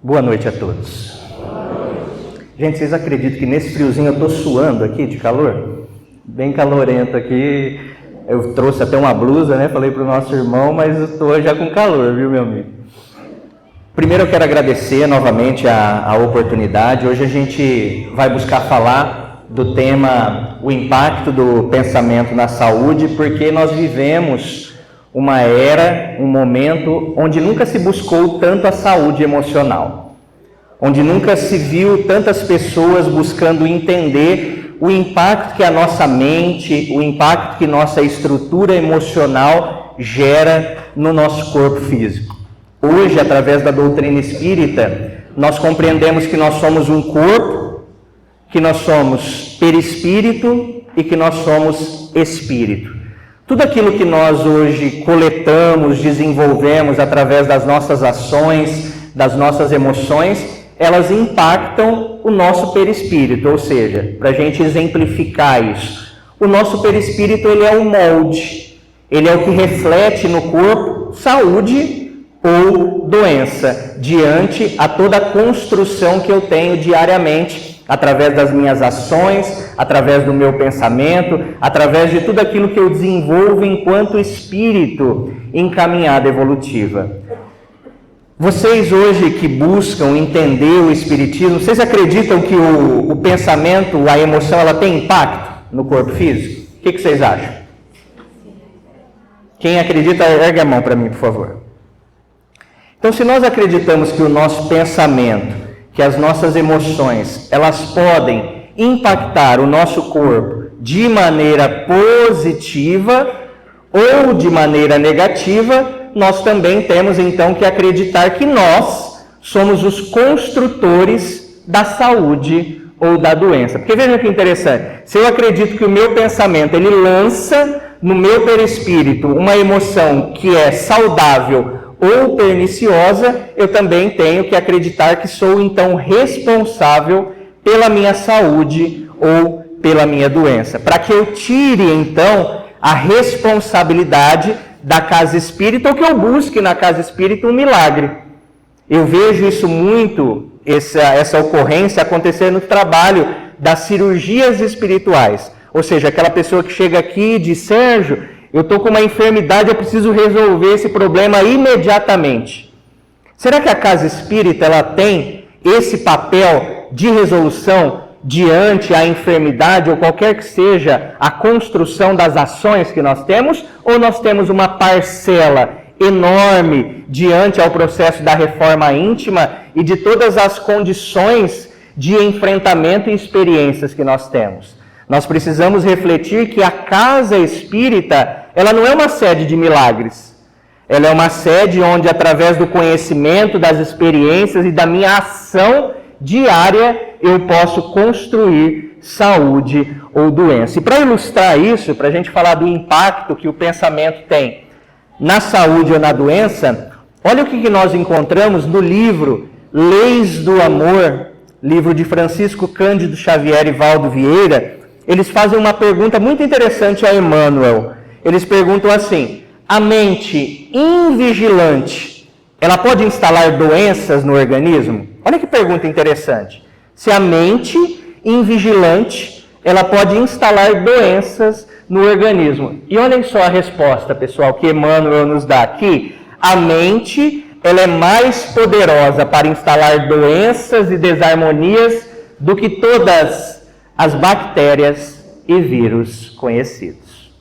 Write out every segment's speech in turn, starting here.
Boa noite a todos. Gente, vocês acreditam que nesse friozinho eu estou suando aqui de calor? Bem calorento aqui. Eu trouxe até uma blusa, né? Falei para o nosso irmão, mas eu estou já com calor, viu, meu amigo? Primeiro eu quero agradecer novamente a oportunidade. Hoje a gente vai buscar falar do tema o impacto do pensamento na saúde, porque nós vivemos uma era, um momento onde nunca se buscou tanto a saúde emocional, onde nunca se viu tantas pessoas buscando entender o impacto que a nossa mente, o impacto que nossa estrutura emocional gera no nosso corpo físico. Hoje, através da doutrina espírita, nós compreendemos que nós somos um corpo, que nós somos perispírito e que nós somos espírito. Tudo aquilo que nós hoje coletamos, desenvolvemos através das nossas ações, das nossas emoções, elas impactam o nosso perispírito, ou seja, para a gente exemplificar isso, o nosso perispírito ele é um molde, ele é o que reflete no corpo saúde ou doença, diante a toda a construção que eu tenho diariamente, através das minhas ações, através do meu pensamento, através de tudo aquilo que eu desenvolvo enquanto espírito em caminhada evolutiva. Vocês hoje que buscam entender o espiritismo, vocês acreditam que o pensamento, a emoção, ela tem impacto no corpo físico? O que vocês acham? Quem acredita, ergue a mão para mim, por favor. Então, se nós acreditamos que o nosso pensamento, que as nossas emoções, elas podem impactar o nosso corpo de maneira positiva ou de maneira negativa, nós também temos então que acreditar que nós somos os construtores da saúde ou da doença. Porque veja que interessante, se eu acredito que o meu pensamento, ele lança no meu perispírito uma emoção que é saudável ou perniciosa, eu também tenho que acreditar que sou então responsável pela minha saúde ou pela minha doença. Para que eu tire então a responsabilidade da casa espírita ou que eu busque na casa espírita um milagre. Eu vejo isso muito, essa ocorrência acontecer no trabalho das cirurgias espirituais. Ou seja, aquela pessoa que chega aqui e diz: Sérgio, eu estou com uma enfermidade, eu preciso resolver esse problema imediatamente. Será que a casa espírita ela tem esse papel de resolução diante a enfermidade ou qualquer que seja a construção das ações que nós temos? Ou nós temos uma parcela enorme diante ao processo da reforma íntima e de todas as condições de enfrentamento e experiências que nós temos? Nós precisamos refletir que a casa espírita, ela não é uma sede de milagres. Ela é uma sede onde, através do conhecimento, das experiências e da minha ação diária, eu posso construir saúde ou doença. E para ilustrar isso, para a gente falar do impacto que o pensamento tem na saúde ou na doença, olha o que nós encontramos no livro Leis do Amor, livro de Francisco Cândido Xavier e Valdo Vieira. Eles fazem uma pergunta muito interessante a Emmanuel. Eles perguntam assim: a mente invigilante, ela pode instalar doenças no organismo? Olha que pergunta interessante. Se a mente invigilante, ela pode instalar doenças no organismo. E olhem só a resposta, pessoal, que Emmanuel nos dá aqui. A mente, ela é mais poderosa para instalar doenças e desarmonias do que todas as bactérias e vírus conhecidos.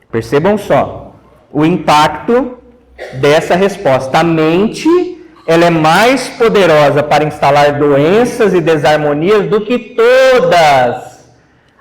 Percebam só o impacto dessa resposta. A mente, ela é mais poderosa para instalar doenças e desarmonias do que todas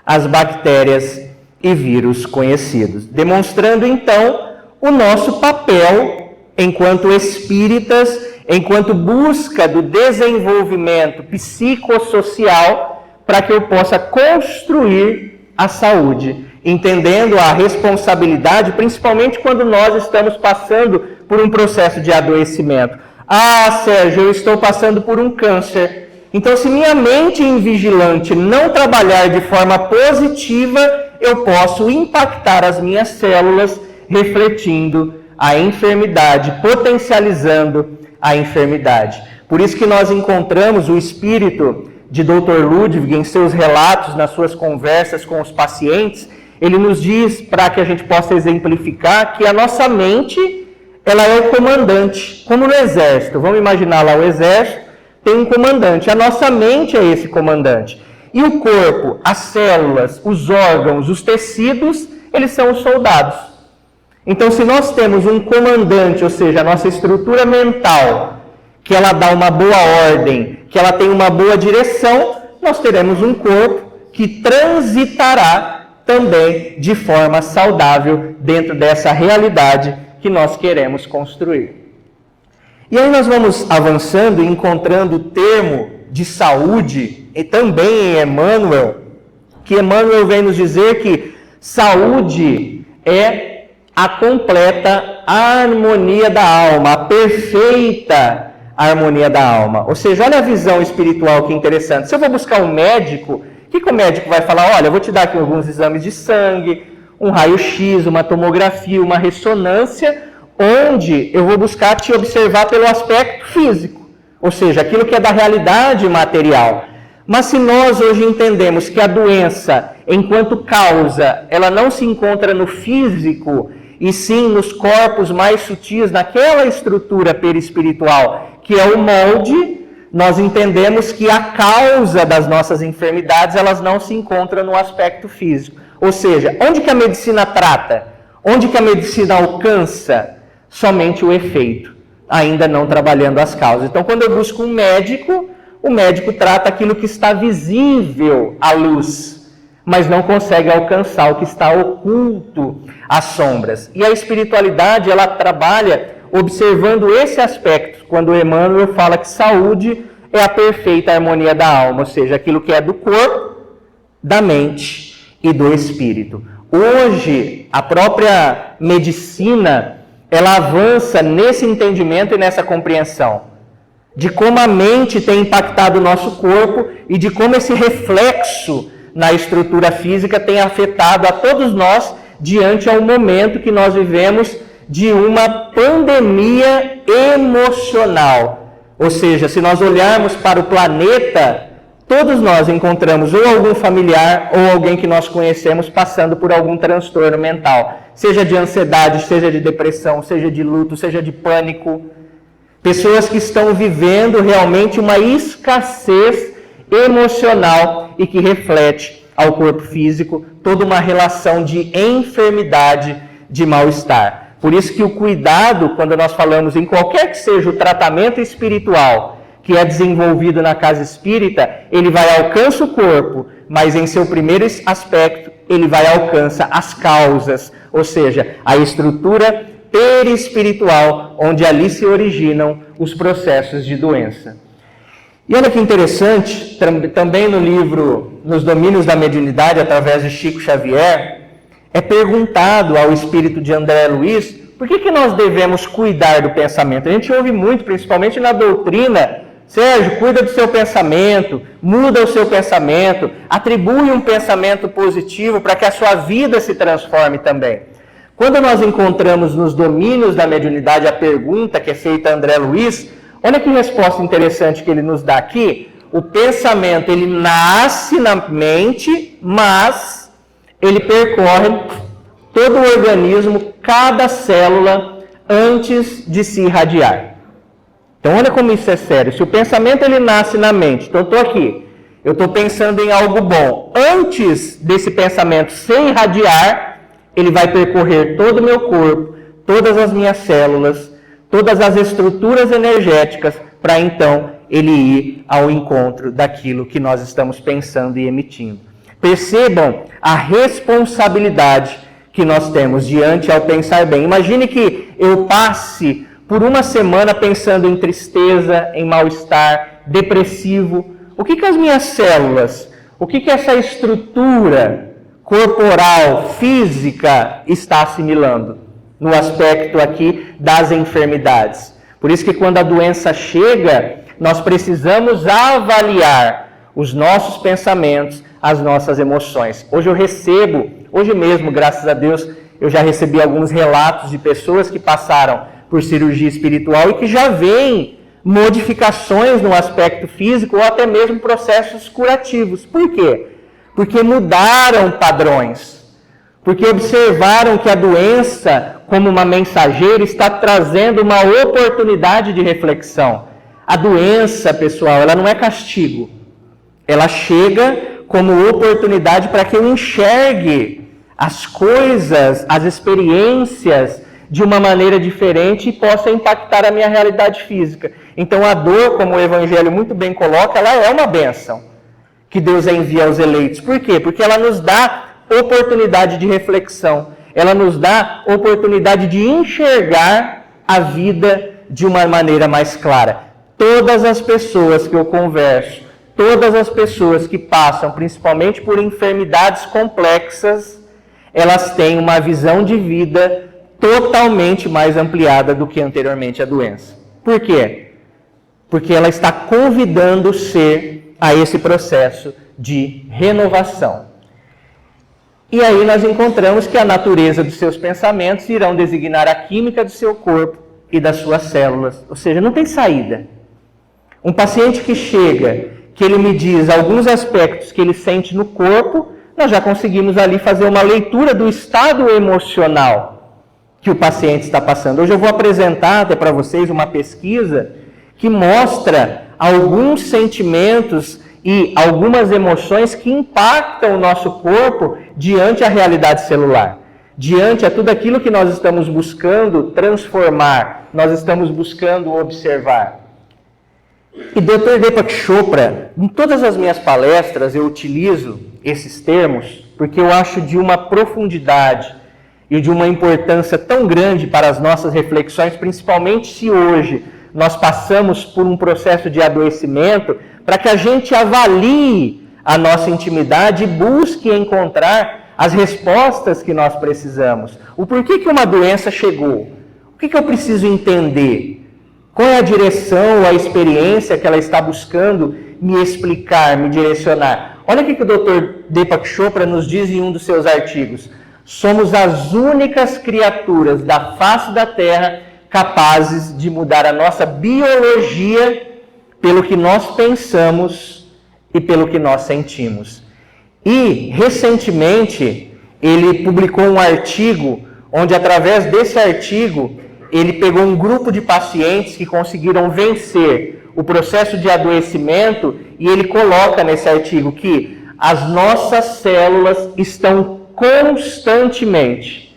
as bactérias e vírus conhecidos. Demonstrando, então, o nosso papel enquanto espíritas, enquanto busca do desenvolvimento psicossocial para que eu possa construir a saúde, entendendo a responsabilidade, principalmente quando nós estamos passando por um processo de adoecimento. Ah, Sérgio, eu estou passando por um câncer. Então, se minha mente invigilante não trabalhar de forma positiva, eu posso impactar as minhas células, refletindo a enfermidade, potencializando a enfermidade. Por isso que nós encontramos o espírito de Dr. Ludwig em seus relatos, nas suas conversas com os pacientes, ele nos diz, para que a gente possa exemplificar, que a nossa mente, ela é o comandante, como no exército. Vamos imaginar lá o exército, tem um comandante. A nossa mente é esse comandante. E o corpo, as células, os órgãos, os tecidos, eles são os soldados. Então, se nós temos um comandante, ou seja, a nossa estrutura mental, que ela dá uma boa ordem, que ela tem uma boa direção, nós teremos um corpo que transitará também de forma saudável dentro dessa realidade que nós queremos construir. E aí nós vamos avançando e encontrando o termo de saúde, e também em Emmanuel, que Emmanuel vem nos dizer que saúde é a completa harmonia da alma, a perfeita harmonia da alma. Ou seja, olha a visão espiritual que interessante. Se eu vou buscar um médico, o que o médico vai falar? Olha, eu vou te dar aqui alguns exames de sangue, um raio-x, uma tomografia, uma ressonância, onde eu vou buscar te observar pelo aspecto físico, ou seja, aquilo que é da realidade material. Mas se nós hoje entendemos que a doença, enquanto causa, ela não se encontra no físico, e sim nos corpos mais sutis, naquela estrutura perispiritual, que é o molde, nós entendemos que a causa das nossas enfermidades, elas não se encontram no aspecto físico. Ou seja, onde que a medicina trata? Onde que a medicina alcança? Somente o efeito, ainda não trabalhando as causas. Então, quando eu busco um médico, o médico trata aquilo que está visível à luz, mas não consegue alcançar o que está oculto às sombras. E a espiritualidade, ela trabalha observando esse aspecto, quando Emmanuel fala que saúde é a perfeita harmonia da alma, ou seja, aquilo que é do corpo, da mente e do espírito. Hoje, a própria medicina, ela avança nesse entendimento e nessa compreensão de como a mente tem impactado o nosso corpo e de como esse reflexo na estrutura física tem afetado a todos nós diante ao momento que nós vivemos de uma pandemia emocional. Ou seja, se nós olharmos para o planeta, todos nós encontramos ou algum familiar ou alguém que nós conhecemos passando por algum transtorno mental, seja de ansiedade, seja de depressão, seja de luto, seja de pânico. Pessoas que estão vivendo realmente uma escassez emocional e que reflete ao corpo físico toda uma relação de enfermidade, de mal-estar. Por isso que o cuidado, quando nós falamos em qualquer que seja o tratamento espiritual que é desenvolvido na casa espírita, ele vai alcançar o corpo, mas em seu primeiro aspecto, ele vai alcançar as causas, ou seja, a estrutura perispiritual, onde ali se originam os processos de doença. E olha que interessante, também no livro Nos Domínios da Mediunidade, através de Chico Xavier, é perguntado ao espírito de André Luiz, por que nós devemos cuidar do pensamento? A gente ouve muito, principalmente na doutrina, Sérgio, cuida do seu pensamento, muda o seu pensamento, atribui um pensamento positivo para que a sua vida se transforme também. Quando nós encontramos nos Domínios da Mediunidade a pergunta que é feita a André Luiz, olha que resposta interessante que ele nos dá aqui. O pensamento, ele nasce na mente, mas ele percorre todo o organismo, cada célula, antes de se irradiar. Então, olha como isso é sério. Se o pensamento ele nasce na mente, então eu estou aqui, eu estou pensando em algo bom. Antes desse pensamento se irradiar, ele vai percorrer todo o meu corpo, todas as minhas células, todas as estruturas energéticas, para então ele ir ao encontro daquilo que nós estamos pensando e emitindo. Percebam a responsabilidade que nós temos diante ao pensar bem. Imagine que eu passe por uma semana pensando em tristeza, em mal-estar, depressivo. O que as minhas células, o que essa estrutura corporal, física está assimilando no aspecto aqui das enfermidades? Por isso que quando a doença chega, nós precisamos avaliar os nossos pensamentos, as nossas emoções. Hoje mesmo, graças a Deus, eu já recebi alguns relatos de pessoas que passaram por cirurgia espiritual e que já veem modificações no aspecto físico ou até mesmo processos curativos. Por quê? Porque mudaram padrões. Porque observaram que a doença, como uma mensageira, está trazendo uma oportunidade de reflexão. A doença, pessoal, ela não é castigo. Ela chega como oportunidade para que eu enxergue as coisas, as experiências de uma maneira diferente e possa impactar a minha realidade física. Então a dor, como o Evangelho muito bem coloca, ela é uma bênção que Deus envia aos eleitos. Por quê? Porque ela nos dá oportunidade de reflexão. Ela nos dá oportunidade de enxergar a vida de uma maneira mais clara. Todas as pessoas que eu converso, todas as pessoas que passam, principalmente por enfermidades complexas, elas têm uma visão de vida totalmente mais ampliada do que anteriormente a doença. Por quê? Porque ela está convidando o ser a esse processo de renovação. E aí nós encontramos que a natureza dos seus pensamentos irão designar a química do seu corpo e das suas células. Ou seja, não tem saída. Um paciente que chega, que ele me diz alguns aspectos que ele sente no corpo, nós já conseguimos ali fazer uma leitura do estado emocional que o paciente está passando. Hoje eu vou apresentar até para vocês uma pesquisa que mostra alguns sentimentos e algumas emoções que impactam o nosso corpo diante a realidade celular, diante a tudo aquilo que nós estamos buscando transformar, nós estamos buscando observar. E Dr. Deepak Chopra, em todas as minhas palestras eu utilizo esses termos porque eu acho de uma profundidade e de uma importância tão grande para as nossas reflexões, principalmente se hoje nós passamos por um processo de adoecimento, para que a gente avalie a nossa intimidade e busque encontrar as respostas que nós precisamos. O porquê que uma doença chegou? O que eu preciso entender? Qual é a direção ou a experiência que ela está buscando me explicar, me direcionar? Olha o que o Dr. Deepak Chopra nos diz em um dos seus artigos. Somos as únicas criaturas da face da Terra capazes de mudar a nossa biologia pelo que nós pensamos e pelo que nós sentimos. E, recentemente, ele publicou um artigo, onde através desse artigo, ele pegou um grupo de pacientes que conseguiram vencer o processo de adoecimento e ele coloca nesse artigo que as nossas células estão constantemente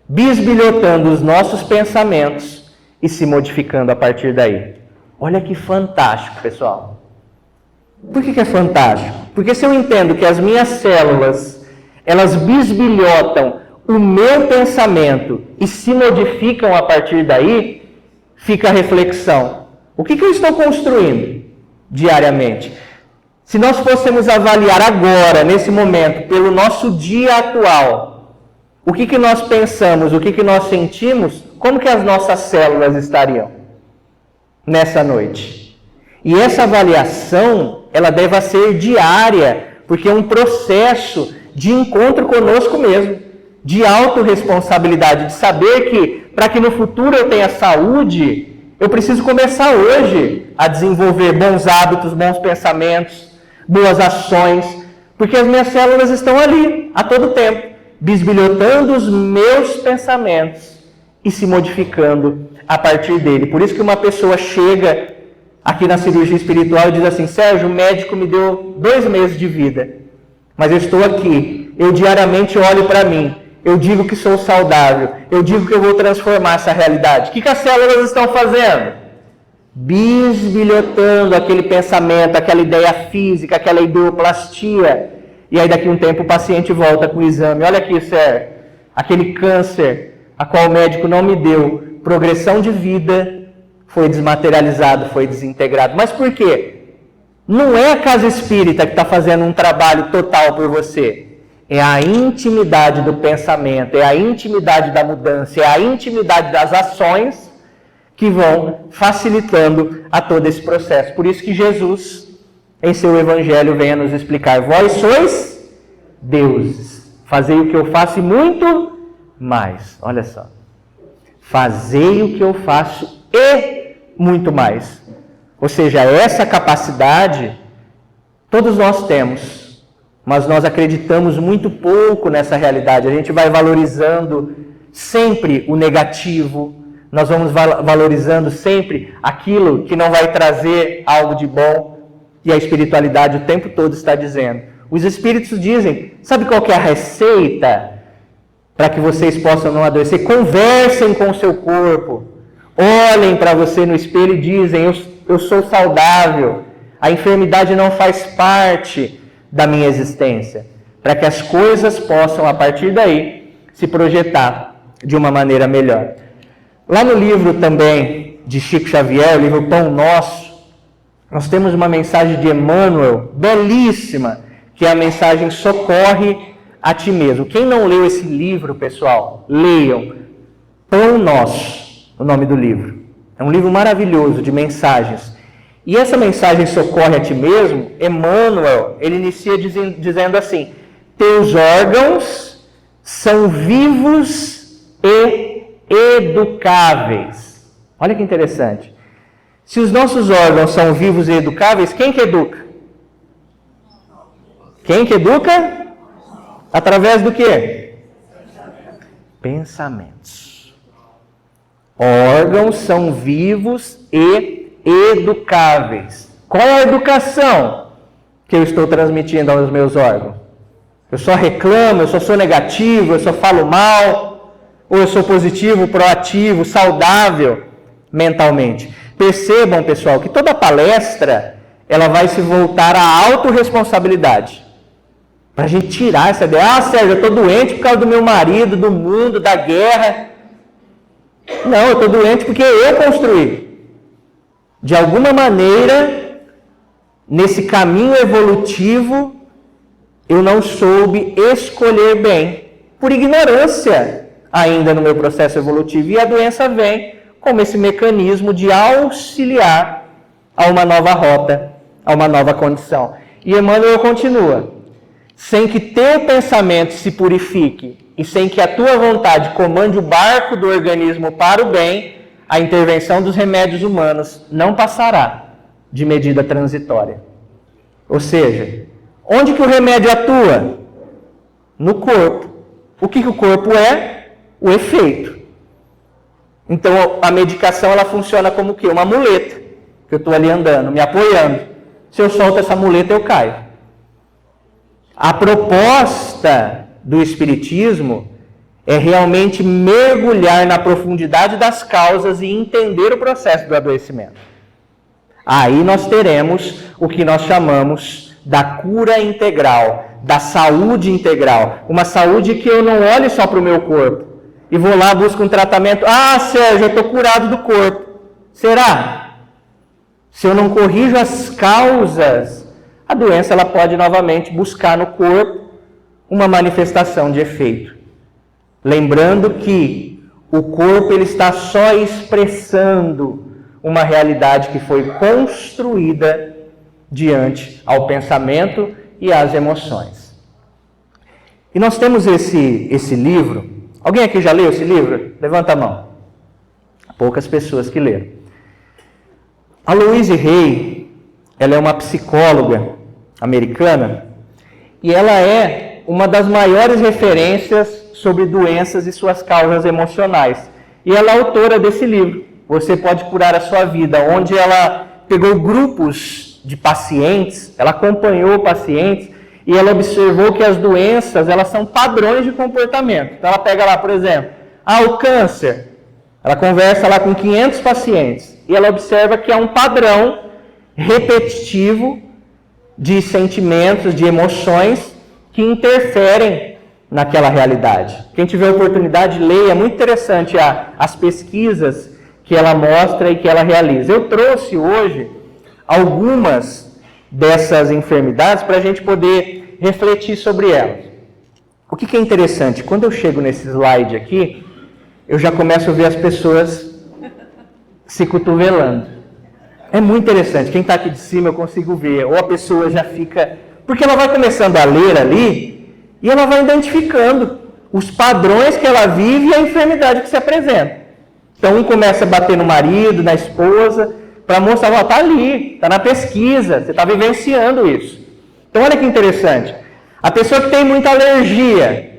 bisbilhotando os nossos pensamentos e se modificando a partir daí. Olha que fantástico, pessoal. Por que é fantástico? Porque se eu entendo que as minhas células, elas bisbilhotam o meu pensamento e se modificam a partir daí, fica a reflexão. O que eu estou construindo diariamente? Se nós fôssemos avaliar agora, nesse momento, pelo nosso dia atual, o que nós pensamos, o que nós sentimos, como que as nossas células estariam nessa noite? E essa avaliação, ela deve ser diária, porque é um processo de encontro conosco mesmo, de autorresponsabilidade, de saber que, para que no futuro eu tenha saúde, eu preciso começar hoje a desenvolver bons hábitos, bons pensamentos, boas ações, porque as minhas células estão ali, a todo tempo, bisbilhotando os meus pensamentos e se modificando a partir dele. Por isso que uma pessoa chega aqui na cirurgia espiritual e diz assim: Sérgio, o médico me deu 2 meses de vida, mas eu estou aqui, eu diariamente olho para mim, eu digo que sou saudável, eu digo que eu vou transformar essa realidade. O que as células estão fazendo? Bisbilhotando aquele pensamento, aquela ideia física, aquela ideoplastia. E aí daqui a um tempo o paciente volta com o exame. Olha aqui, Sérgio, aquele câncer a qual o médico não me deu, progressão de vida, foi desmaterializado, foi desintegrado. Mas por quê? Não é a casa espírita que está fazendo um trabalho total por você. É a intimidade do pensamento, é a intimidade da mudança, é a intimidade das ações que vão facilitando a todo esse processo. Por isso que Jesus, em seu Evangelho, vem a nos explicar: vós sois deuses, fazei o que eu faço e muito mais. Olha só. Fazei o que eu faço e muito mais. Ou seja, essa capacidade todos nós temos, mas nós acreditamos muito pouco nessa realidade. A gente vai valorizando sempre o negativo, nós vamos valorizando sempre aquilo que não vai trazer algo de bom, e a espiritualidade o tempo todo está dizendo. Os espíritos dizem, sabe qual que é a receita para que vocês possam não adoecer? Conversem com o seu corpo, olhem para você no espelho e dizem, eu sou saudável, a enfermidade não faz parte da minha existência, para que as coisas possam, a partir daí, se projetar de uma maneira melhor. Lá no livro também de Chico Xavier, o livro Pão Nosso, nós temos uma mensagem de Emmanuel, belíssima, que é a mensagem Socorre a Ti Mesmo. Quem não leu esse livro, pessoal, leiam. Pão Nosso, o nome do livro. É um livro maravilhoso de mensagens. E essa mensagem Socorre a Ti Mesmo, Emmanuel, ele inicia dizendo assim, teus órgãos são vivos e educáveis. Olha que interessante. Se os nossos órgãos são vivos e educáveis, quem que educa? Quem que educa? Através do quê? Pensamentos. Órgãos são vivos e educáveis. Qual é a educação que eu estou transmitindo aos meus órgãos? Eu só reclamo, eu só sou negativo, eu só falo mal, ou eu sou positivo, proativo, saudável mentalmente? Percebam, pessoal, que toda palestra ela vai se voltar à autorresponsabilidade. Para a gente tirar essa ideia, Sérgio, eu estou doente por causa do meu marido, do mundo, da guerra. Não, eu estou doente porque eu construí. De alguma maneira, nesse caminho evolutivo, eu não soube escolher bem, por ignorância ainda no meu processo evolutivo. E a doença vem como esse mecanismo de auxiliar a uma nova rota, a uma nova condição. E Emmanuel continua, sem que teu pensamento se purifique e sem que a tua vontade comande o barco do organismo para o bem, a intervenção dos remédios humanos não passará de medida transitória. Ou seja, onde que o remédio atua? No corpo. O que o corpo é? O efeito. Então, a medicação ela funciona como o quê? Uma muleta, que eu estou ali andando, me apoiando. Se eu solto essa muleta, eu caio. A proposta do Espiritismo é realmente mergulhar na profundidade das causas e entender o processo do adoecimento. Aí nós teremos o que nós chamamos da cura integral, da saúde integral. Uma saúde que eu não olhe só para o meu corpo e vou lá, busco um tratamento. Ah, Sérgio, eu estou curado do corpo. Será? Se eu não corrijo as causas, a doença ela pode novamente buscar no corpo uma manifestação de efeito. Lembrando que o corpo ele está só expressando uma realidade que foi construída diante ao pensamento e às emoções. E nós temos esse livro. Alguém aqui já leu esse livro? Levanta a mão. Poucas pessoas que leram. A Louise Hay, ela é uma psicóloga americana e ela é uma das maiores referências sobre doenças e suas causas emocionais. E ela é autora desse livro, Você Pode Curar a Sua Vida, onde ela pegou grupos de pacientes, ela acompanhou pacientes e ela observou que as doenças, elas são padrões de comportamento. Então ela pega lá, por exemplo, o câncer. Ela conversa lá com 500 pacientes e ela observa que é um padrão repetitivo de sentimentos, de emoções que interferem naquela realidade. Quem tiver oportunidade, leia. É muito interessante as pesquisas que ela mostra e que ela realiza. Eu trouxe hoje algumas dessas enfermidades para a gente poder refletir sobre elas. O que é interessante? Quando eu chego nesse slide aqui, eu já começo a ver as pessoas se cotovelando. É muito interessante. Quem está aqui de cima eu consigo ver. Ou a pessoa já fica... Porque ela vai começando a ler ali e ela vai identificando os padrões que ela vive e a enfermidade que se apresenta. Então, um começa a bater no marido, na esposa, para mostrar, está ali, está na pesquisa, você está vivenciando isso. Então olha que interessante. A pessoa que tem muita alergia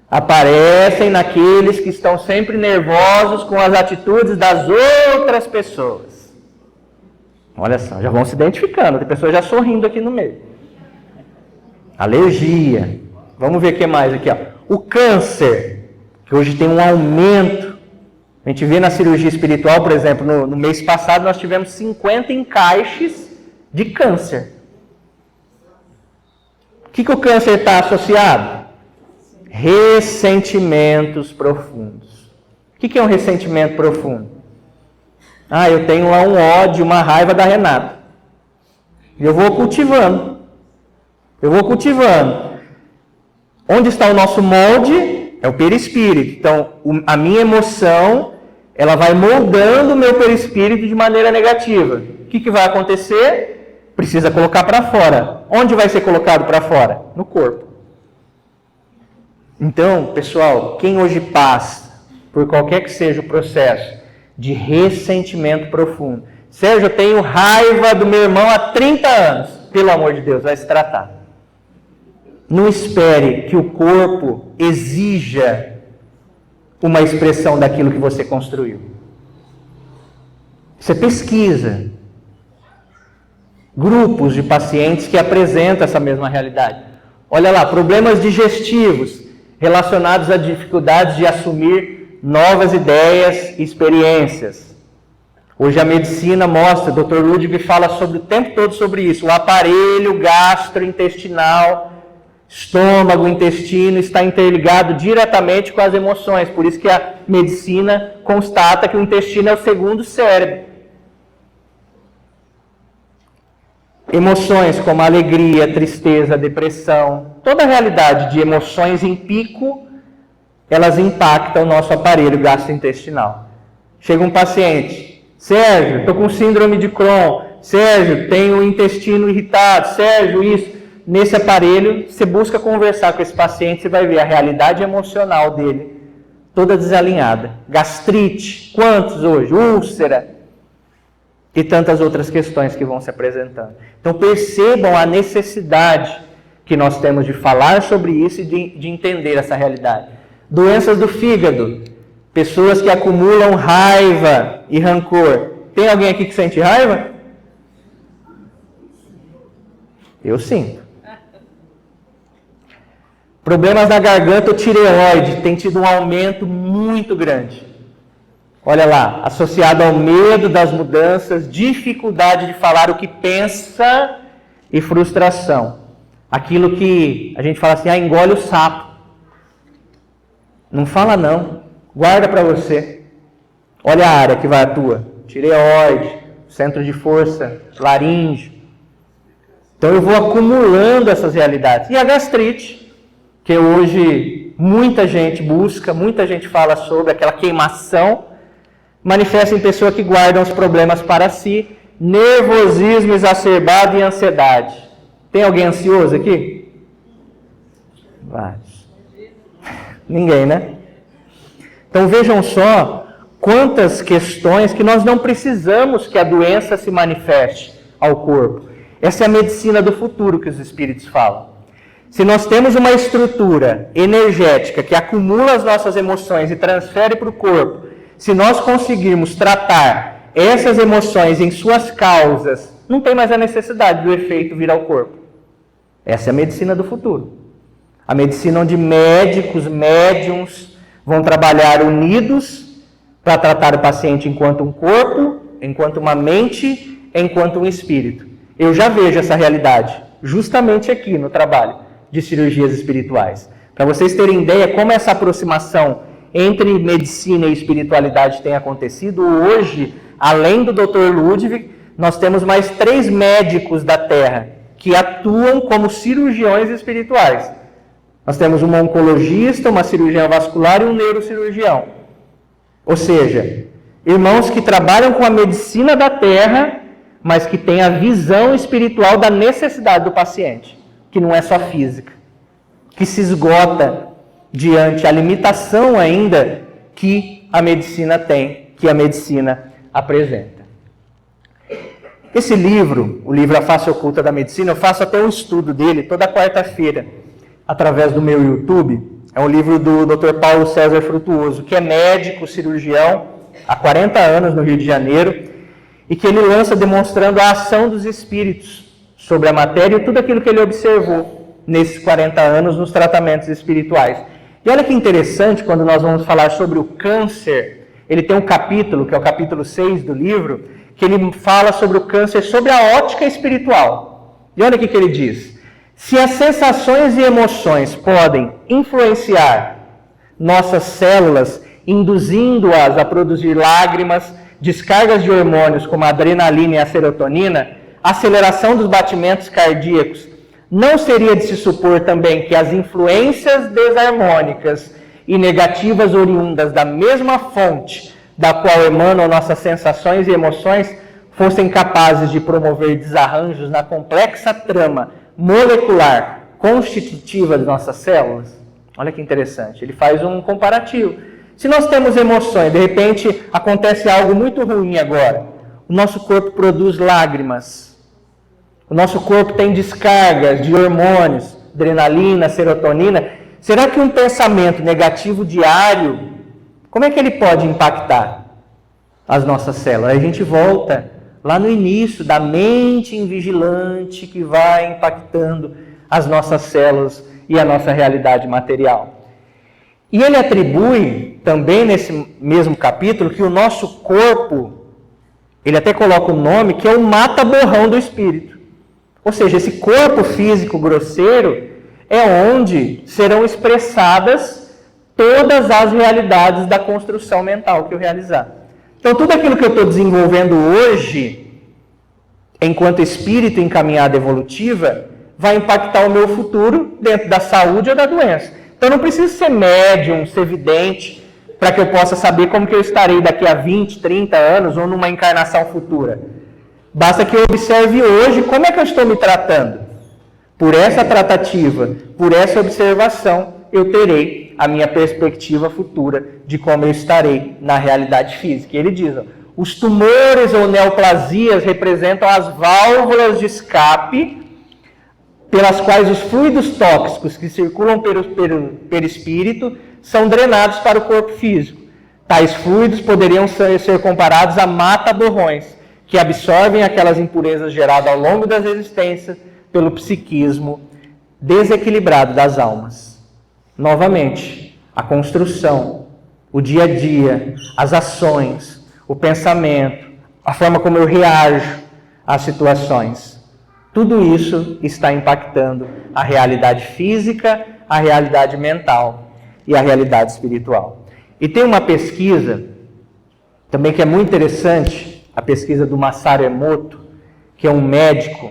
aparecem naqueles que estão sempre nervosos com as atitudes das outras pessoas. Olha só, já vão se identificando, tem pessoas já sorrindo aqui no meio. Alergia. Vamos ver o que mais aqui, ó. O câncer, que hoje tem um aumento. A gente vê na cirurgia espiritual, por exemplo, no mês passado nós tivemos 50 encaixes de câncer. O que o câncer está associado? Ressentimentos profundos. O que é um ressentimento profundo? Eu tenho lá um ódio, uma raiva da Renata. E eu vou cultivando. Onde está o nosso molde? É o perispírito. Então, a minha emoção, ela vai moldando o meu perispírito de maneira negativa. O que vai acontecer? Precisa colocar para fora. Onde vai ser colocado para fora? No corpo. Então, pessoal, quem hoje passa por qualquer que seja o processo de ressentimento profundo. Sérgio, eu tenho raiva do meu irmão há 30 anos. Pelo amor de Deus, vai se tratar. Não espere que o corpo exija uma expressão daquilo que você construiu. Você pesquisa grupos de pacientes que apresentam essa mesma realidade. Olha lá, problemas digestivos relacionados a dificuldades de assumir novas ideias e experiências. Hoje a medicina mostra, o Dr. Ludwig fala o tempo todo sobre isso, o aparelho gastrointestinal, estômago, intestino, está interligado diretamente com as emoções. Por isso que a medicina constata que o intestino é o segundo cérebro. Emoções como alegria, tristeza, depressão, toda a realidade de emoções em pico, elas impactam o nosso aparelho gastrointestinal. Chega um paciente, Sérgio, estou com síndrome de Crohn, Sérgio, tenho o intestino irritado, Sérgio, isso. Nesse aparelho, você busca conversar com esse paciente, você vai ver a realidade emocional dele, toda desalinhada. Gastrite, quantos hoje? Úlcera, e tantas outras questões que vão se apresentando. Então percebam a necessidade que nós temos de falar sobre isso e de entender essa realidade. Doenças do fígado, pessoas que acumulam raiva e rancor. Tem alguém aqui que sente raiva? Eu sinto. Problemas da garganta ou tireoide, tem tido um aumento muito grande. Olha lá, associado ao medo das mudanças, dificuldade de falar o que pensa e frustração. Aquilo que a gente fala assim, engole o sapo. Não fala não, guarda para você. Olha a área que vai atuar. Tireoide, centro de força, laríngeo. Então eu vou acumulando essas realidades. E a gastrite, que hoje muita gente busca, muita gente fala sobre aquela queimação, manifesta em pessoa que guarda os problemas para si, nervosismo exacerbado e ansiedade. Tem alguém ansioso aqui? Vários. Ninguém, né? Então vejam só quantas questões que nós não precisamos que a doença se manifeste ao corpo. Essa é a medicina do futuro que os espíritos falam. Se nós temos uma estrutura energética que acumula as nossas emoções e transfere para o corpo, se nós conseguirmos tratar essas emoções em suas causas, não tem mais a necessidade do efeito vir ao corpo. Essa é a medicina do futuro. A medicina onde médicos, médiums vão trabalhar unidos para tratar o paciente enquanto um corpo, enquanto uma mente, enquanto um espírito. Eu já vejo essa realidade, justamente aqui no trabalho de cirurgias espirituais. Para vocês terem ideia como essa aproximação entre medicina e espiritualidade tem acontecido, hoje, além do Dr. Ludwig, nós temos mais 3 médicos da Terra que atuam como cirurgiões espirituais. Nós temos um oncologista, uma cirurgiã vascular e um neurocirurgião. Ou seja, irmãos que trabalham com a medicina da Terra, mas que têm a visão espiritual da necessidade do paciente, que não é só física, que se esgota diante a limitação ainda que a medicina tem, que a medicina apresenta. Esse livro, o livro A Face Oculta da Medicina, eu faço até um estudo dele toda quarta-feira, através do meu YouTube. É um livro do Dr. Paulo César Frutuoso, que é médico, cirurgião, há 40 anos no Rio de Janeiro, e que ele lança demonstrando a ação dos espíritos sobre a matéria e tudo aquilo que ele observou nesses 40 anos nos tratamentos espirituais. E olha que interessante, quando nós vamos falar sobre o câncer, ele tem um capítulo, que é o capítulo 6 do livro, que ele fala sobre o câncer, sobre a ótica espiritual. E olha o que ele diz. Se as sensações e emoções podem influenciar nossas células, induzindo-as a produzir lágrimas, descargas de hormônios como a adrenalina e a serotonina, aceleração dos batimentos cardíacos, não seria de se supor também que as influências desarmônicas e negativas oriundas da mesma fonte da qual emanam nossas sensações e emoções fossem capazes de promover desarranjos na complexa trama molecular constitutiva de nossas células? Olha que interessante, ele faz um comparativo. Se nós temos emoções, de repente acontece algo muito ruim agora, o nosso corpo produz lágrimas, o nosso corpo tem descargas de hormônios, adrenalina, serotonina. Será que um pensamento negativo diário, como é que ele pode impactar as nossas células? Aí a gente volta lá no início da mente invigilante que vai impactando as nossas células e a nossa realidade material. E ele atribui também nesse mesmo capítulo que o nosso corpo, ele até coloca um nome que é o mata-borrão do espírito. Ou seja, esse corpo físico grosseiro é onde serão expressadas todas as realidades da construção mental que eu realizar. Então, tudo aquilo que eu estou desenvolvendo hoje, enquanto espírito em caminhada evolutiva, vai impactar o meu futuro dentro da saúde ou da doença. Então, eu não preciso ser médium, ser vidente, para que eu possa saber como que eu estarei daqui a 20, 30 anos ou numa encarnação futura. Basta que eu observe hoje como é que eu estou me tratando. Por essa tratativa, por essa observação, eu terei a minha perspectiva futura de como eu estarei na realidade física. E ele diz, os tumores ou neoplasias representam as válvulas de escape pelas quais os fluidos tóxicos que circulam pelo perispírito são drenados para o corpo físico. Tais fluidos poderiam ser comparados a mata-borrões, que absorvem aquelas impurezas geradas ao longo das existências pelo psiquismo desequilibrado das almas. Novamente, a construção, o dia a dia, as ações, o pensamento, a forma como eu reajo às situações, tudo isso está impactando a realidade física, a realidade mental e a realidade espiritual. E tem uma pesquisa também que é muito interessante, a pesquisa do Masaru Emoto, que é um médico,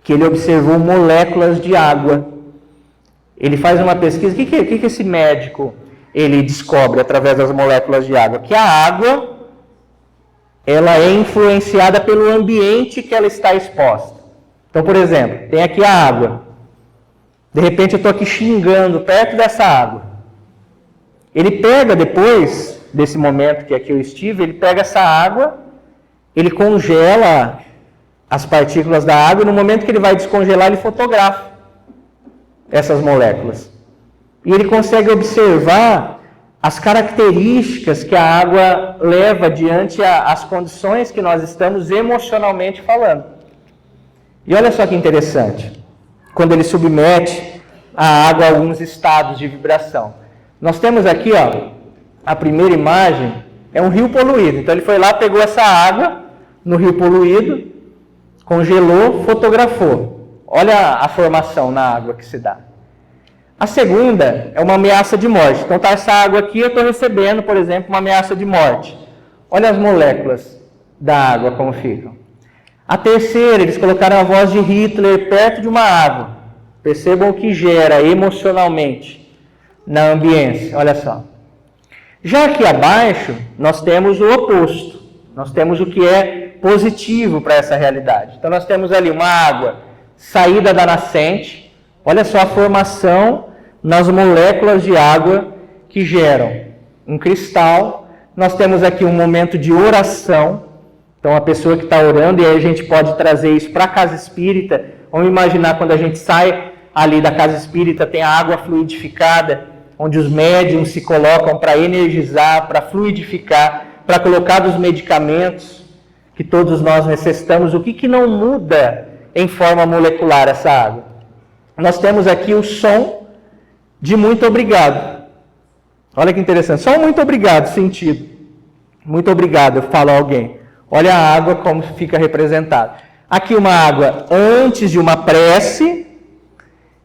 que ele observou moléculas de água. Ele faz uma pesquisa, o que esse médico ele descobre através das moléculas de água? Que a água, ela é influenciada pelo ambiente que ela está exposta. Então, por exemplo, tem aqui a água. De repente eu estou aqui xingando perto dessa água. Ele pega depois desse momento que aqui eu estive, ele pega essa água, ele congela as partículas da água e no momento que ele vai descongelar, ele fotografa essas moléculas. E ele consegue observar as características que a água leva diante as condições que nós estamos emocionalmente falando. E olha só que interessante, quando ele submete a água a alguns estados de vibração. Nós temos aqui, a primeira imagem, é um rio poluído. Então ele foi lá, pegou essa água no rio poluído, congelou, fotografou. Olha a formação na água que se dá. A segunda é uma ameaça de morte. Então está essa água aqui, eu estou recebendo, por exemplo, uma ameaça de morte. Olha as moléculas da água como ficam. A terceira, eles colocaram a voz de Hitler perto de uma água. Percebam o que gera emocionalmente na ambiência. Olha só. Já aqui abaixo, nós temos o oposto. Nós temos o que é positivo para essa realidade. Então nós temos ali uma água saída da nascente. Olha só a formação nas moléculas de água que geram um cristal. Nós temos aqui um momento de oração. Então, a pessoa que está orando, e aí a gente pode trazer isso para a casa espírita. Vamos imaginar quando a gente sai ali da casa espírita, tem a água fluidificada, onde os médiums se colocam para energizar, para fluidificar, para colocar os medicamentos que todos nós necessitamos. O que não muda em forma molecular essa água? Nós temos aqui o som de muito obrigado. Olha que interessante. Só um muito obrigado, sentido. Muito obrigado, eu falo a alguém. Olha a água como fica representada. Aqui uma água antes de uma prece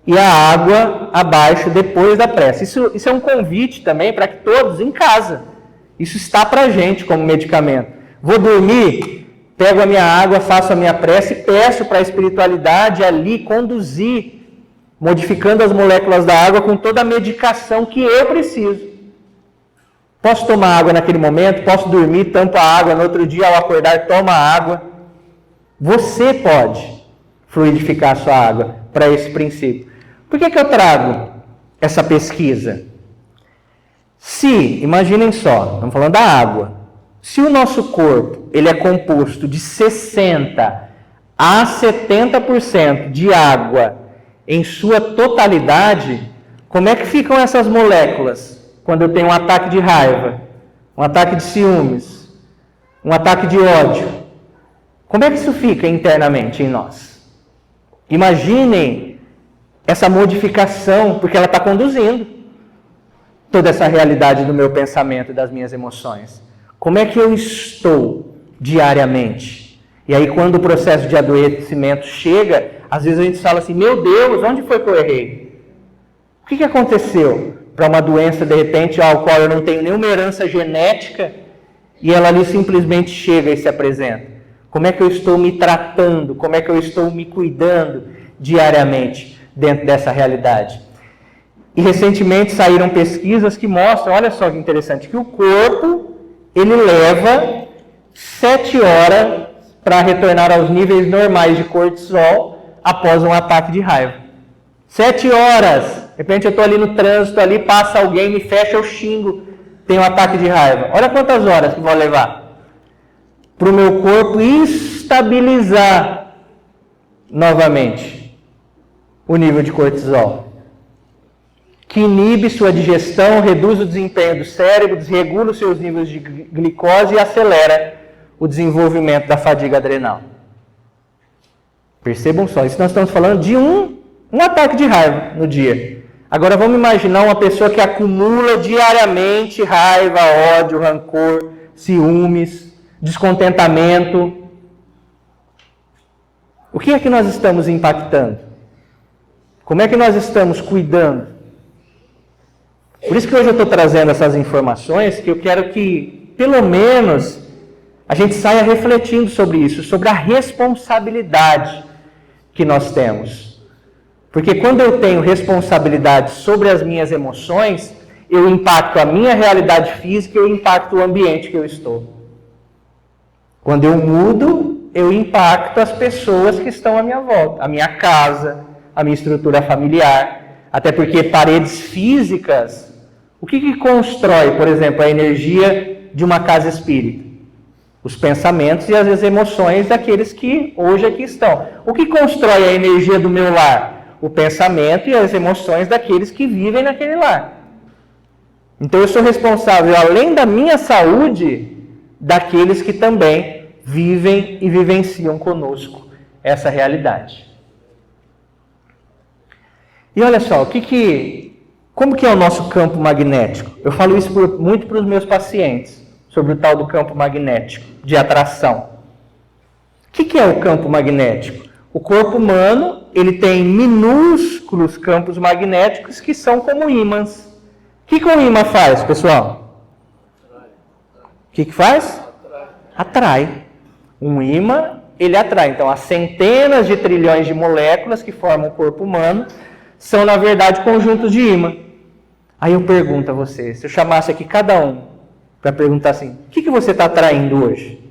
e a água abaixo depois da prece. Isso é um convite também para que todos em casa. Isso está para a gente como medicamento. Vou dormir, pego a minha água, faço a minha prece e peço para a espiritualidade ali conduzir, modificando as moléculas da água com toda a medicação que eu preciso. Posso tomar água naquele momento, posso dormir, tampo a água, no outro dia ao acordar, toma água. Você pode fluidificar a sua água para esse princípio. Por que eu trago essa pesquisa? Se, imaginem só, estamos falando da água. Se o nosso corpo ele é composto de 60% a 70% de água em sua totalidade, como é que ficam essas moléculas quando eu tenho um ataque de raiva, um ataque de ciúmes, um ataque de ódio? Como é que isso fica internamente em nós? Imaginem essa modificação, porque ela está conduzindo toda essa realidade do meu pensamento e das minhas emoções. Como é que eu estou diariamente? E aí, quando o processo de adoecimento chega, às vezes a gente fala assim, meu Deus, onde foi que eu errei? O que aconteceu para uma doença, de repente, ao qual eu não tenho nenhuma herança genética, e ela ali simplesmente chega e se apresenta? Como é que eu estou me tratando? Como é que eu estou me cuidando diariamente dentro dessa realidade? E recentemente saíram pesquisas que mostram, olha só que interessante, que o corpo, ele leva 7 horas para retornar aos níveis normais de cortisol após um ataque de raiva. 7 horas! De repente eu estou ali no trânsito, ali passa alguém, me fecha, eu xingo, tenho um ataque de raiva. Olha quantas horas que vão levar para o meu corpo estabilizar novamente o nível de cortisol, que inibe sua digestão, reduz o desempenho do cérebro, desregula os seus níveis de glicose e acelera o desenvolvimento da fadiga adrenal. Percebam só, isso nós estamos falando de um ataque de raiva no dia. Agora vamos imaginar uma pessoa que acumula diariamente raiva, ódio, rancor, ciúmes, descontentamento. O que é que nós estamos impactando? Como é que nós estamos cuidando? Por isso que hoje eu estou trazendo essas informações, que eu quero que, pelo menos, a gente saia refletindo sobre isso, sobre a responsabilidade que nós temos. Porque quando eu tenho responsabilidade sobre as minhas emoções, eu impacto a minha realidade física e eu impacto o ambiente que eu estou. Quando eu mudo, eu impacto as pessoas que estão à minha volta, a minha casa, a minha estrutura familiar. Até porque paredes físicas, o que constrói, por exemplo, a energia de uma casa espírita? Os pensamentos e as emoções daqueles que hoje aqui estão. O que constrói a energia do meu lar? O pensamento e as emoções daqueles que vivem naquele lar. Então eu sou responsável, além da minha saúde, daqueles que também vivem e vivenciam conosco essa realidade. E olha só, como que é o nosso campo magnético? Eu falo isso muito para os meus pacientes, sobre o tal do campo magnético, de atração. O que é o campo magnético? O corpo humano, ele tem minúsculos campos magnéticos que são como ímãs. O que um ímã faz, pessoal? O que faz? Atrai. Um ímã, ele atrai. Então, as centenas de trilhões de moléculas que formam o corpo humano são, na verdade, conjuntos de ímã. Aí eu pergunto a você, se eu chamasse aqui cada um para perguntar assim, o que você está atraindo hoje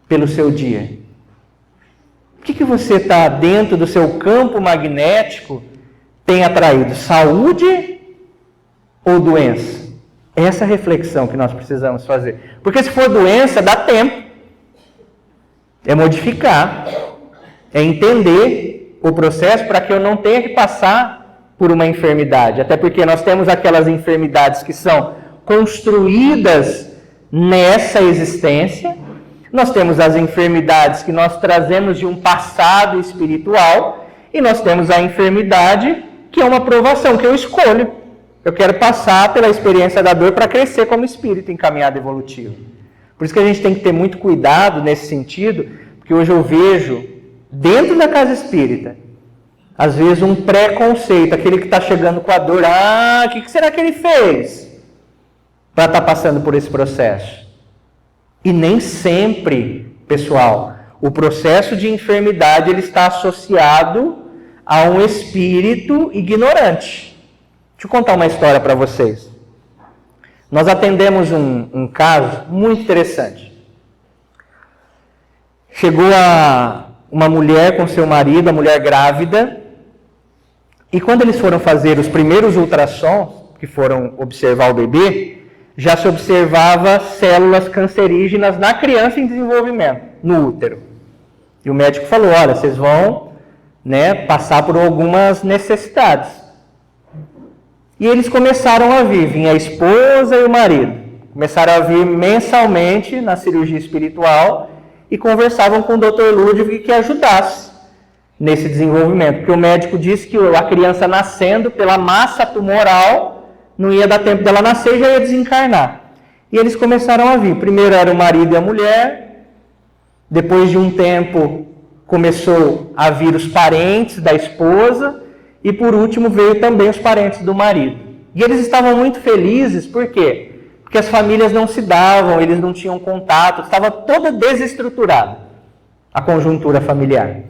pelo seu dia? O que você está dentro do seu campo magnético tem atraído? Saúde ou doença? Essa é a reflexão que nós precisamos fazer. Porque se for doença, dá tempo. É modificar, é entender o processo para que eu não tenha que passar por uma enfermidade. Até porque nós temos aquelas enfermidades que são construídas nessa existência. Nós temos as enfermidades que nós trazemos de um passado espiritual. E nós temos a enfermidade que é uma provação, que eu escolho. Eu quero passar pela experiência da dor para crescer como espírito em caminhada evolutiva. Por isso que a gente tem que ter muito cuidado nesse sentido, porque hoje eu vejo, dentro da casa espírita, às vezes um preconceito, aquele que está chegando com a dor, o que será que ele fez para estar passando por esse processo? E nem sempre, pessoal, o processo de enfermidade ele está associado a um espírito ignorante. Deixa eu contar uma história para vocês. Nós atendemos um caso muito interessante. Chegou uma mulher com seu marido, a mulher grávida, e quando eles foram fazer os primeiros ultrassons, que foram observar o bebê, já se observava células cancerígenas na criança em desenvolvimento, no útero. E o médico falou, olha, vocês vão passar por algumas necessidades. E eles começaram a vir, vinha a esposa e o marido. Começaram a vir mensalmente na cirurgia espiritual e conversavam com o Dr. Ludwig que ajudasse nesse desenvolvimento. Porque o médico disse que a criança nascendo pela massa tumoral, não ia dar tempo dela nascer e já ia desencarnar. E eles começaram a vir. Primeiro era o marido e a mulher. Depois de um tempo começou a vir os parentes da esposa. E por último veio também os parentes do marido. E eles estavam muito felizes, por quê? Porque as famílias não se davam, eles não tinham contato, estava toda desestruturada a conjuntura familiar.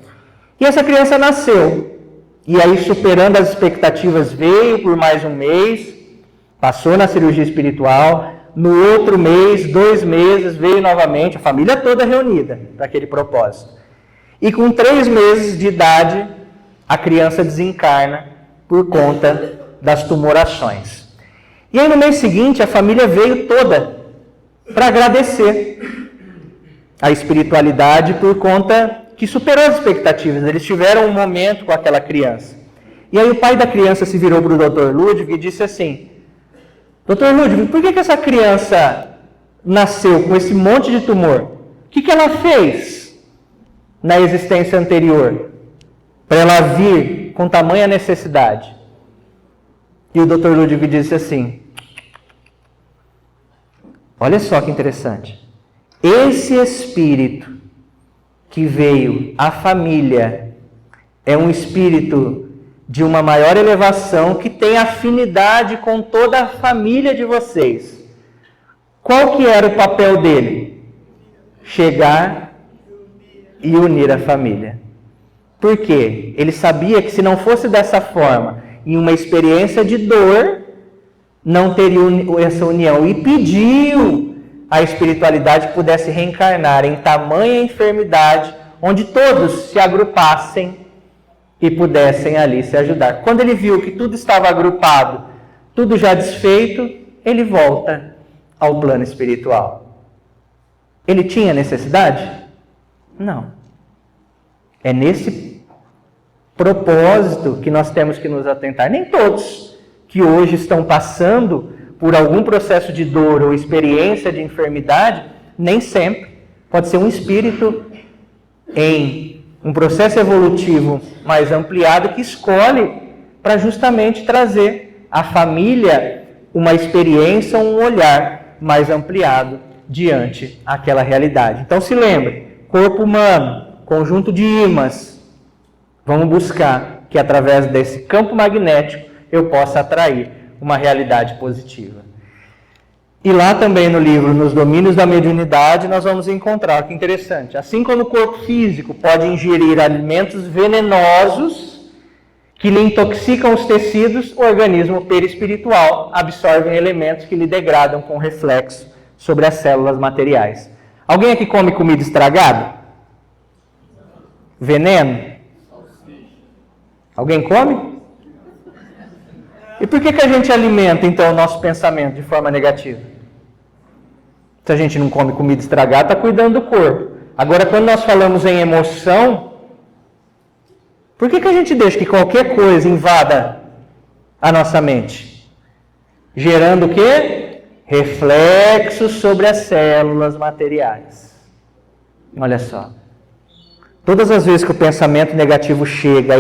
E essa criança nasceu. E aí, superando as expectativas, veio por mais um mês, passou na cirurgia espiritual, no outro mês, 2 meses, veio novamente, a família toda reunida para aquele propósito. E com 3 meses de idade, a criança desencarna por conta das tumorações. E aí no mês seguinte a família veio toda para agradecer a espiritualidade por conta que superou as expectativas. Eles tiveram um momento com aquela criança. E aí o pai da criança se virou para o Dr. Ludwig e disse assim, Dr. Ludwig, por que essa criança nasceu com esse monte de tumor? O que ela fez na existência anterior para ela vir com tamanha necessidade? E o Dr. Ludwig disse assim, olha só que interessante, esse espírito que veio à família é um espírito de uma maior elevação que tem afinidade com toda a família de vocês. Qual que era o papel dele? Chegar e unir a família. Por quê? Ele sabia que se não fosse dessa forma, em uma experiência de dor, não teria essa união. E pediu à espiritualidade que pudesse reencarnar em tamanha enfermidade, onde todos se agrupassem e pudessem ali se ajudar. Quando ele viu que tudo estava agrupado, tudo já desfeito, ele volta ao plano espiritual. Ele tinha necessidade? Não. É nesse propósito que nós temos que nos atentar. Nem todos que hoje estão passando por algum processo de dor ou experiência de enfermidade, nem sempre. Pode ser um espírito em um processo evolutivo mais ampliado que escolhe para justamente trazer à família uma experiência, um olhar mais ampliado diante daquela realidade. Então se lembre, corpo humano, conjunto de ímãs, vamos buscar que através desse campo magnético eu possa atrair uma realidade positiva. E lá também no livro, nos domínios da mediunidade, nós vamos encontrar, que interessante, assim como o corpo físico pode ingerir alimentos venenosos que lhe intoxicam os tecidos, o organismo perispiritual absorve elementos que lhe degradam com reflexo sobre as células materiais. Alguém aqui come comida estragada? Veneno? Alguém come? E por que a gente alimenta, então, o nosso pensamento de forma negativa? Se a gente não come comida estragada, está cuidando do corpo. Agora, quando nós falamos em emoção, por que a gente deixa que qualquer coisa invada a nossa mente? Gerando o quê? Reflexos sobre as células materiais. Olha só. Todas as vezes que o pensamento negativo chega, a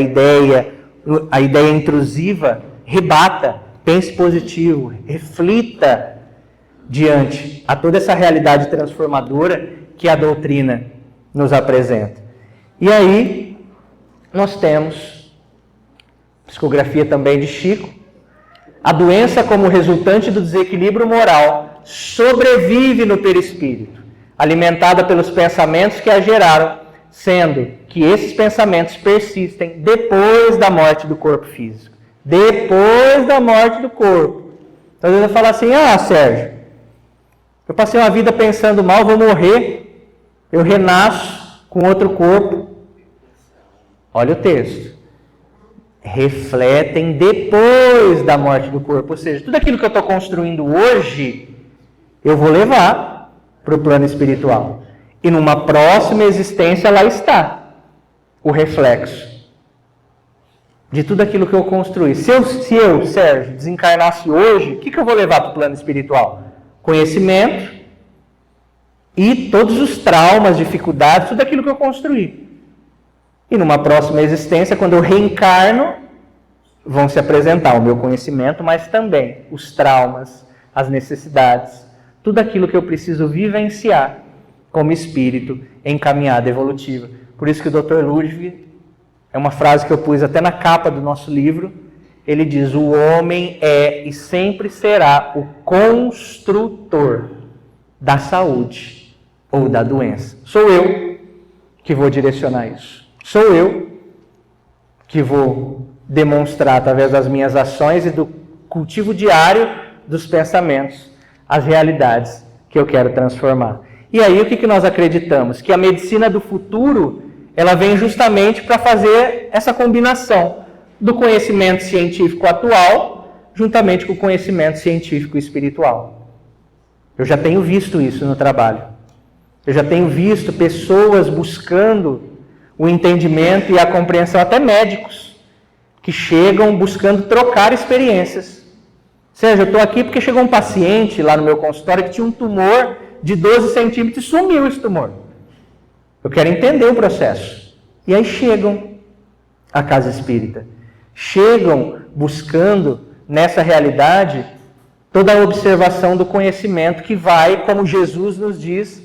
ideia intrusiva, rebata, pense positivo, reflita diante a toda essa realidade transformadora que a doutrina nos apresenta. E aí, nós temos, psicografia também de Chico, a doença como resultante do desequilíbrio moral sobrevive no perispírito, alimentada pelos pensamentos que a geraram, sendo que esses pensamentos persistem depois da morte do corpo físico. Depois da morte do corpo. Então, às vezes eu falo assim, Sérgio, eu passei uma vida pensando mal, vou morrer, eu renasço com outro corpo. Olha o texto. Refletem depois da morte do corpo. Ou seja, tudo aquilo que eu estou construindo hoje, eu vou levar para o plano espiritual. E numa próxima existência, lá está o reflexo de tudo aquilo que eu construí. Se eu, Sérgio, desencarnasse hoje, o que eu vou levar para o plano espiritual? Conhecimento e todos os traumas, dificuldades, tudo aquilo que eu construí. E numa próxima existência, quando eu reencarno, vão se apresentar o meu conhecimento, mas também os traumas, as necessidades, tudo aquilo que eu preciso vivenciar como espírito em caminhada evolutiva. Por isso que o Dr. Ludwig, é uma frase que eu pus até na capa do nosso livro, ele diz, o homem é e sempre será o construtor da saúde ou da doença. Sou eu que vou direcionar isso. Sou eu que vou demonstrar através das minhas ações e do cultivo diário dos pensamentos as realidades que eu quero transformar. E aí o que nós acreditamos? Que a medicina do futuro, ela vem justamente para fazer essa combinação do conhecimento científico atual juntamente com o conhecimento científico e espiritual. Eu já tenho visto isso no trabalho. Eu já tenho visto pessoas buscando o entendimento e a compreensão, até médicos, que chegam buscando trocar experiências. Ou seja, eu estou aqui porque chegou um paciente lá no meu consultório que tinha um tumor de 12 centímetros e sumiu esse tumor. Eu quero entender o processo. E aí chegam à casa espírita. Chegam buscando, nessa realidade, toda a observação do conhecimento que vai, como Jesus nos diz,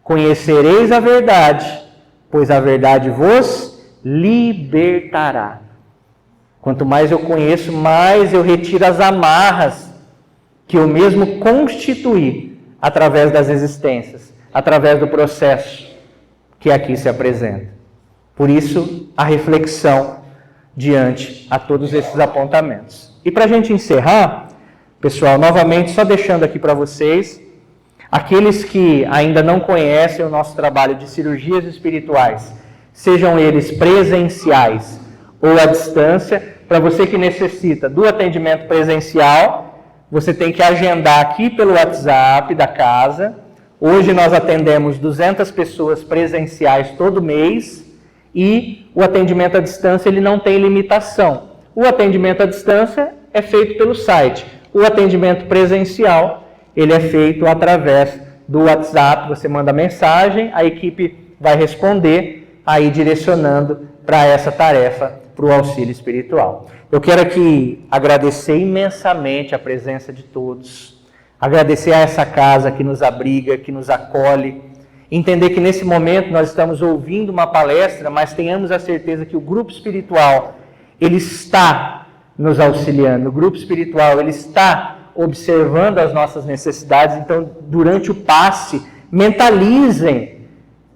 conhecereis a verdade, pois a verdade vos libertará. Quanto mais eu conheço, mais eu retiro as amarras que eu mesmo constituí através das existências, através do processo que aqui se apresenta. Por isso, a reflexão diante a todos esses apontamentos. E para a gente encerrar, pessoal, novamente, só deixando aqui para vocês, aqueles que ainda não conhecem o nosso trabalho de cirurgias espirituais, sejam eles presenciais ou à distância, para você que necessita do atendimento presencial, você tem que agendar aqui pelo WhatsApp da casa. Hoje nós atendemos 200 pessoas presenciais todo mês e o atendimento à distância ele não tem limitação. O atendimento à distância é feito pelo site. O atendimento presencial ele é feito através do WhatsApp. Você manda mensagem, a equipe vai responder, aí direcionando para essa tarefa, para o auxílio espiritual. Eu quero aqui agradecer imensamente a presença de todos, agradecer a essa casa que nos abriga, que nos acolhe, entender que nesse momento nós estamos ouvindo uma palestra, mas tenhamos a certeza que o grupo espiritual, ele está nos auxiliando, o grupo espiritual, ele está observando as nossas necessidades. Então, durante o passe, mentalizem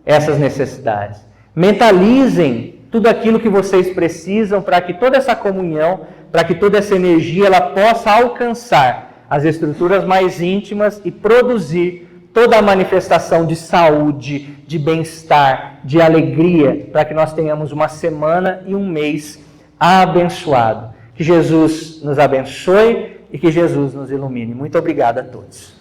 essas necessidades, mentalizem tudo aquilo que vocês precisam para que toda essa comunhão, para que toda essa energia ela possa alcançar as estruturas mais íntimas e produzir toda a manifestação de saúde, de bem-estar, de alegria, para que nós tenhamos uma semana e um mês abençoado. Que Jesus nos abençoe e que Jesus nos ilumine. Muito obrigado a todos.